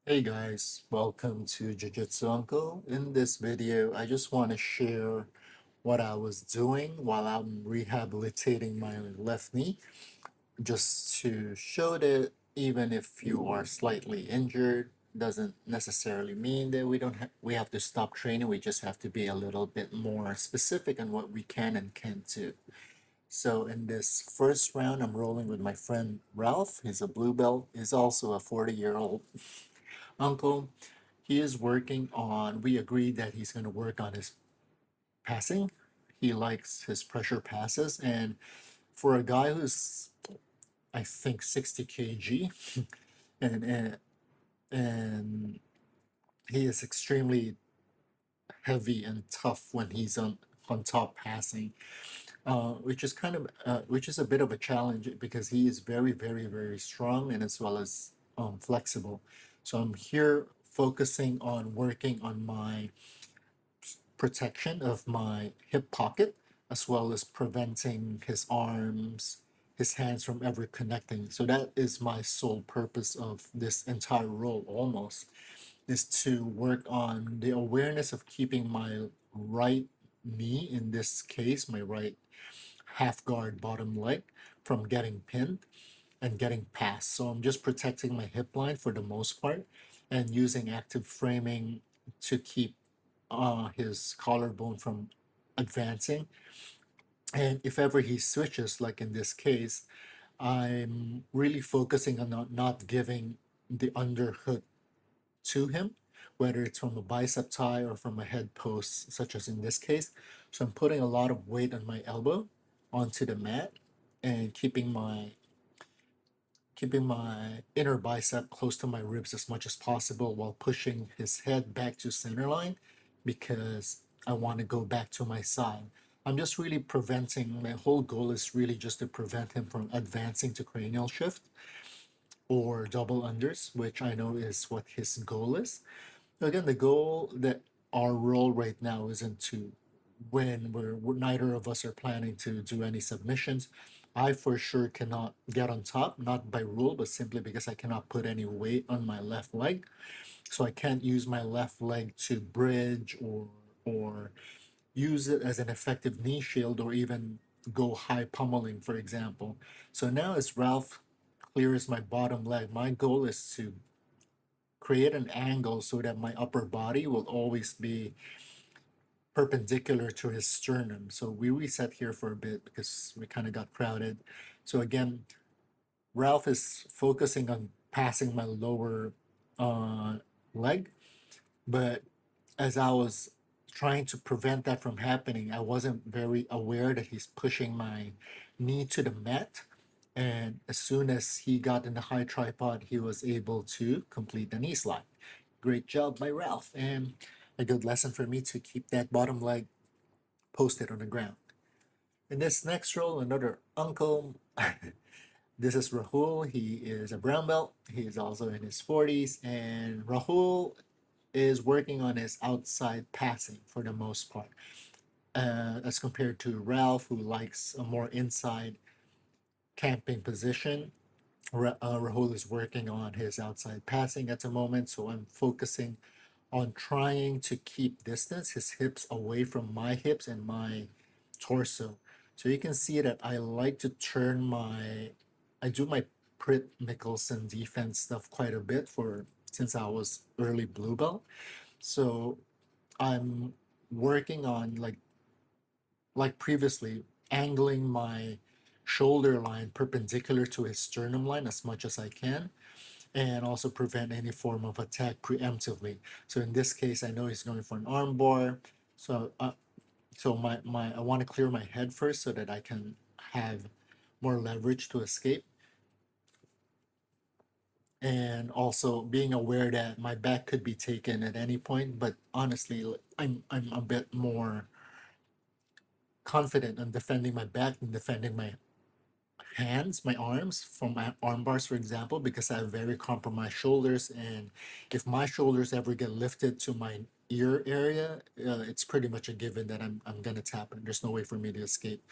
Hey guys, welcome to Jiu-Jitsu Uncle. In this video, I just want to share what I was doing while I'm rehabilitating my left knee, just to show that even if you are slightly injured, doesn't necessarily mean that we have to stop training. We just have to be a little bit more specific on what we can and can't do. So in this first round, I'm rolling with my friend Ralph. He's a blue belt. He's also a 40-year-old uncle. He is working on, we agreed that he's going to work on his passing. He likes his pressure passes. And for a guy who's, I think, 60 kg, and, and, and he is extremely heavy and tough when he's on top passing, which is a bit of a challenge because he is very, very, very strong and as well as flexible. So I'm here focusing on working on my protection of my hip pocket, as well as preventing his arms, his hands from ever connecting. So that is my sole purpose of this entire role almost, is to work on the awareness of keeping my right knee, in this case, my right half guard bottom leg, from getting pinned and getting past. So I'm just protecting my hip line for the most part and using active framing to keep his collarbone from advancing. And if ever he switches, like in this case, I'm really focusing on not giving the underhook to him, whether it's from a bicep tie or from a head post, such as in this case. So I'm putting a lot of weight on my elbow onto the mat and keeping my inner bicep close to my ribs as much as possible while pushing his head back to center line because I want to go back to my side. I'm just really preventing, my whole goal is really just to prevent him from advancing to cranial shift or double unders, which I know is what his goal is. Again, the goal that our role right now isn't to win. Neither of us are planning to do any submissions. I for sure cannot get on top, not by rule, but simply because I cannot put any weight on my left leg. So I can't use my left leg to bridge or use it as an effective knee shield or even go high pummeling, for example. So now as Ralph clears my bottom leg, my goal is to create an angle so that my upper body will always be perpendicular to his sternum. So we reset here for a bit because we kind of got crowded. So again, Ralph is focusing on passing my lower uh, leg, but as I was trying to prevent that from happening, I wasn't very aware that he's pushing my knee to the mat. And as soon as he got in the high tripod, he was able to complete the knee slide. Great job by Ralph, and a good lesson for me to keep that bottom leg posted on the ground. In this next role, another uncle. This is Rahul. He is a brown belt. He is also in his 40s, and Rahul is working on his outside passing for the most part, as compared to Ralph, who likes a more inside camping position. Rahul is working on his outside passing at the moment, so I'm focusing on trying to keep distance, his hips away from my hips and my torso. So you can see that I like to I do my Prit Mickelson defense stuff quite a bit since I was early blue belt. So I'm working on like previously, angling my shoulder line perpendicular to his sternum line as much as I can, and also prevent any form of attack preemptively. So in this case, I know he's going for an arm bar. So my I want to clear my head first so that I can have more leverage to escape, and also being aware that my back could be taken at any point. But honestly, I'm a bit more confident in defending my back than defending my hands, my arms from my arm bars, for example, because I have very compromised shoulders. And if my shoulders ever get lifted to my ear area, it's pretty much a given that I'm going to tap and there's no way for me to escape.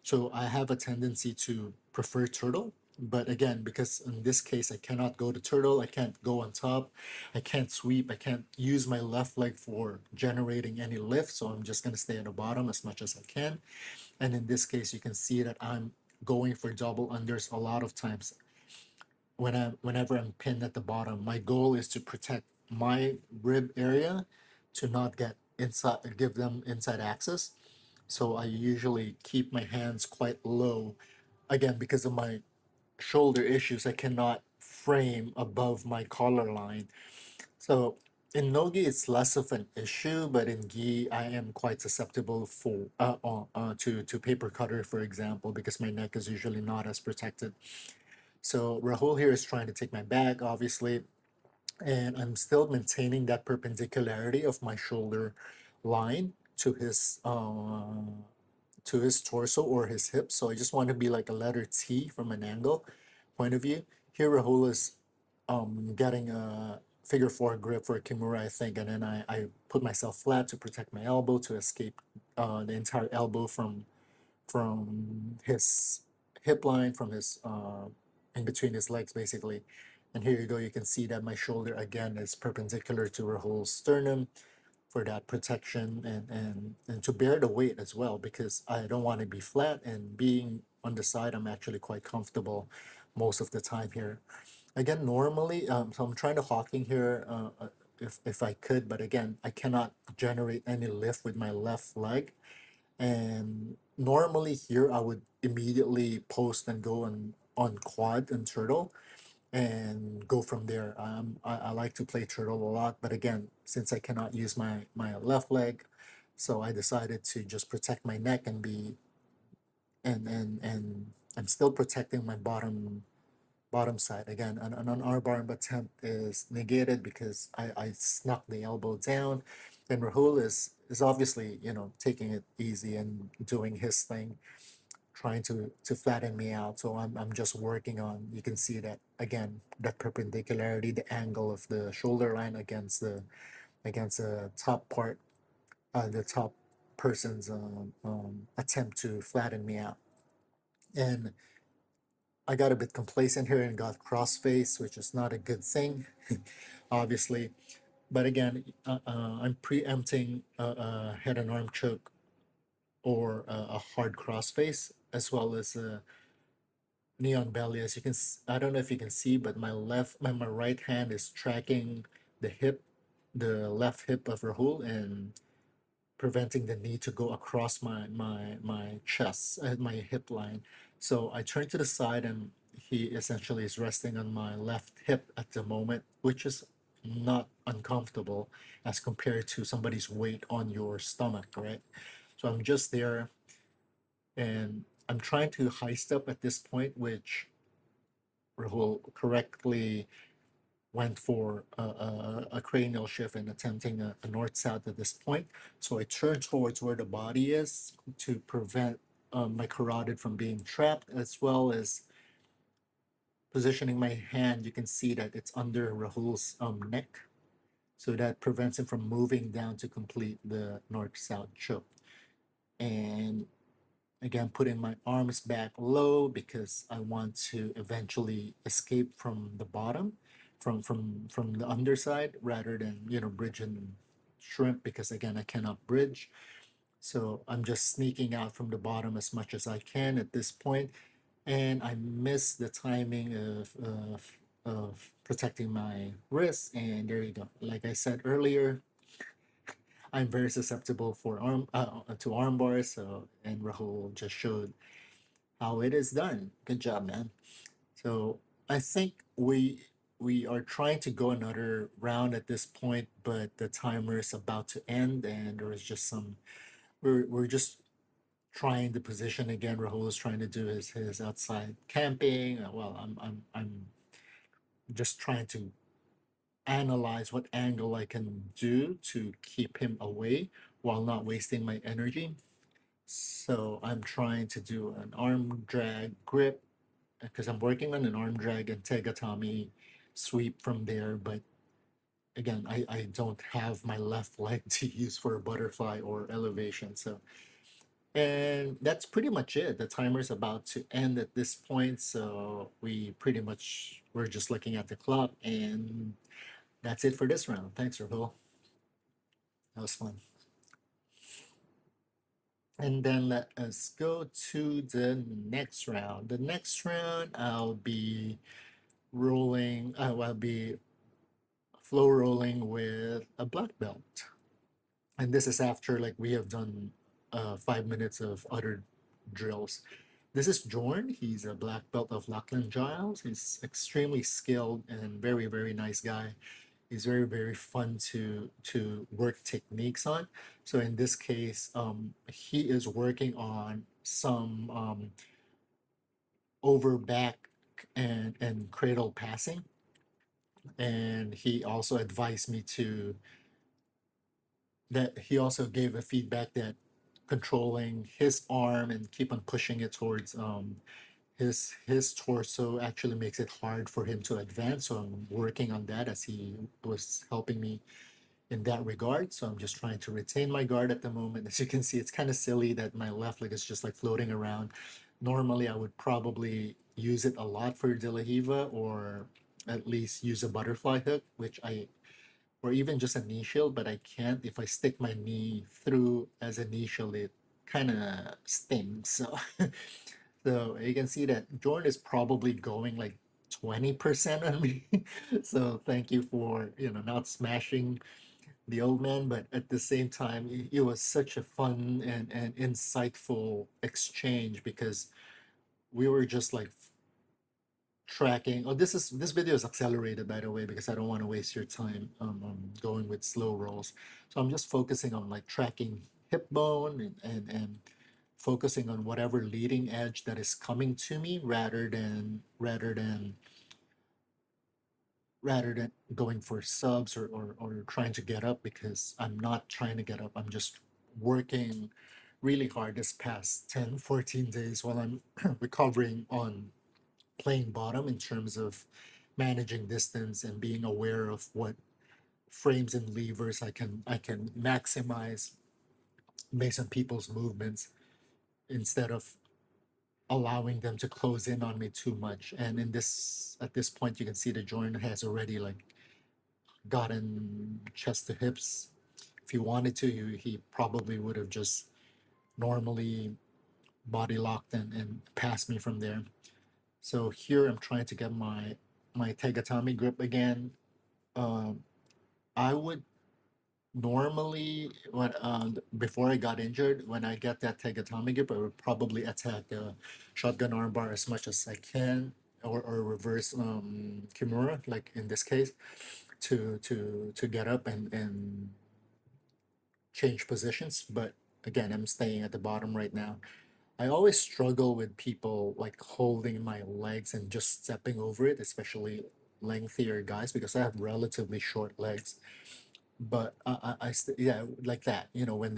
So I have a tendency to prefer turtle. But again, because in this case I cannot go to turtle, I can't go on top, I can't sweep, I can't use my left leg for generating any lift, so I'm just going to stay at the bottom as much as I can. And in this case, you can see that I'm going for double unders a lot of times. Whenever I'm pinned at the bottom, my goal is to protect my rib area, to not get inside, give them inside access. So I usually keep my hands quite low. Again, because of my shoulder issues, I cannot frame above my collar line. So in nogi, it's less of an issue, but in gi, I am quite susceptible for to paper cutter, for example, because my neck is usually not as protected. So Rahul here is trying to take my back, obviously, and I'm still maintaining that perpendicularity of my shoulder line to his torso or his hips. So I just want to be like a letter T from an angle point of view. Here Rahul is getting a figure four grip for a kimura, I think, and then I put myself flat to protect my elbow to escape the entire elbow from his hip line, from his in between his legs basically. And here you go, you can see that my shoulder again is perpendicular to Rahul's sternum for that protection, and to bear the weight as well, because I don't want to be flat, and being on the side I'm actually quite comfortable most of the time here. Again, normally, so I'm trying to hawking here, if I could, but again, I cannot generate any lift with my left leg. And normally here I would immediately post and go on quad and turtle and go from there. I like to play turtle a lot, but again, since I cannot use my left leg, so I decided to just protect my neck and be and I'm still protecting my bottom side. Again, an armbar attempt is negated because I snuck the elbow down, and Rahul is obviously, taking it easy and doing his thing, trying to flatten me out. So I'm just working on, you can see that again, that perpendicularity, the angle of the shoulder line against the top part, the top person's attempt to flatten me out. And I got a bit complacent here and got crossface, which is not a good thing, obviously. But again, I'm preempting a head and arm choke or a hard crossface, as well as a neon belly. As you can, I don't know if you can see, but my right hand is tracking the hip, the left hip of Rahul, and preventing the knee to go across my chest, my hip line. So I turn to the side, and he essentially is resting on my left hip at the moment, which is not uncomfortable as compared to somebody's weight on your stomach, right? So I'm just there, and I'm trying to high step at this point, which Rahul correctly went for a cranial shift and attempting a north south at this point. So I turn towards where the body is to prevent my carotid from being trapped, as well as positioning my hand. You can see that it's under Rahul's neck. So that prevents him from moving down to complete the north south choke. And again, putting my arms back low because I want to eventually escape from the bottom, from the underside, rather than bridge and shrimp, because again I cannot bridge. So I'm just sneaking out from the bottom as much as I can at this point, and I miss the timing of protecting my wrist, and there you go. Like I said earlier, I'm very susceptible for to arm bars. So, and Rahul just showed how it is done. Good job, man. So I think we are trying to go another round at this point, but the timer is about to end, and there is just some. We're just trying the position again. Rahul is trying to do his outside camping. Well, I'm just trying to analyze what angle I can do to keep him away while not wasting my energy. So I'm trying to do an arm drag grip, because I'm working on an arm drag and tegatami sweep from there. But again, I don't have my left leg to use for a butterfly or elevation. So And that's pretty much it. The timer's about to end at this point, so we're just looking at the clock, and that's it for this round. Thanks, Rahul. That was fun. And then let us go to the next round. The next round, I'll be flow rolling with a black belt. And this is after like we have done 5 minutes of other drills. This is Jorn. He's a black belt of Lachlan Giles. He's extremely skilled and very, very nice guy. He's very, very fun to work techniques on. So in this case, he is working on some over back and cradle passing, and he also advised me to that he also gave a feedback that controlling his arm and keep on pushing it towards his torso actually makes it hard for him to advance. So I'm working on that as he was helping me in that regard. So I'm just trying to retain my guard at the moment. As you can see, it's kind of silly that my left leg is just like floating around. Normally, I would probably use it a lot for De La Hiva, or at least use a butterfly hook, or even just a knee shield, but I can't. If I stick my knee through as a knee shield, it kind of stings. So, so you can see that Jordan is probably going like 20% on me. So thank you for, not smashing the old man, but at the same time, it was such a fun and insightful exchange because we were just like tracking. Oh, this video is accelerated, by the way, because I don't want to waste your time going with slow rolls. So I'm just focusing on like tracking hip bone and focusing on whatever leading edge that is coming to me rather than going for subs or trying to get up, because I'm not trying to get up. I'm just working really hard this past 10, 14 days while I'm recovering on playing bottom in terms of managing distance and being aware of what frames and levers I can maximize based on people's movements instead of allowing them to close in on me too much. And at this point you can see the joint has already like gotten chest to hips. If he wanted to, he probably would have just normally body locked and passed me from there. So here I'm trying to get my Tegatami grip again. Um, I would normally before I got injured, when I get that Tegatami grip, I would probably attack the shotgun armbar as much as I can, or reverse Kimura, like in this case, to get up and change positions. But again, I'm staying at the bottom right now. I always struggle with people like holding my legs and just stepping over it, especially lengthier guys, because I have relatively short legs. But yeah, like that, when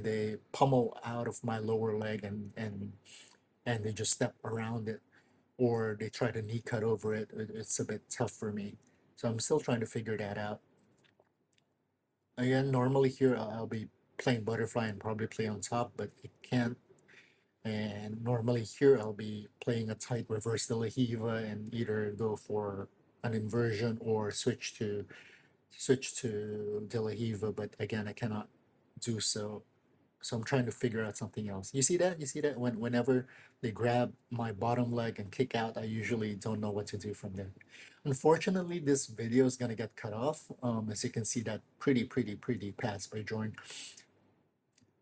they pummel out of my lower leg and they just step around it, or they try to knee cut over it, it's a bit tough for me. So I'm still trying to figure that out. Again, normally here I'll be playing butterfly and probably play on top, but it can't. And normally here I'll be playing a tight reverse de la Hiva and either go for an inversion or switch to de la Hiva, but again I cannot do so. So I'm trying to figure out something else. You see that? You see that? Whenever they grab my bottom leg and kick out, I usually don't know what to do from there. Unfortunately, this video is gonna get cut off. As you can see, that pretty pass by Jordan.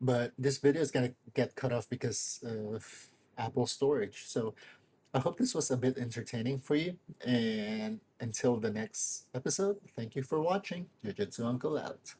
But this video is gonna get cut off because of Apple storage. So I hope this was a bit entertaining for you. And until the next episode, thank you for watching. Jujutsu Uncle out.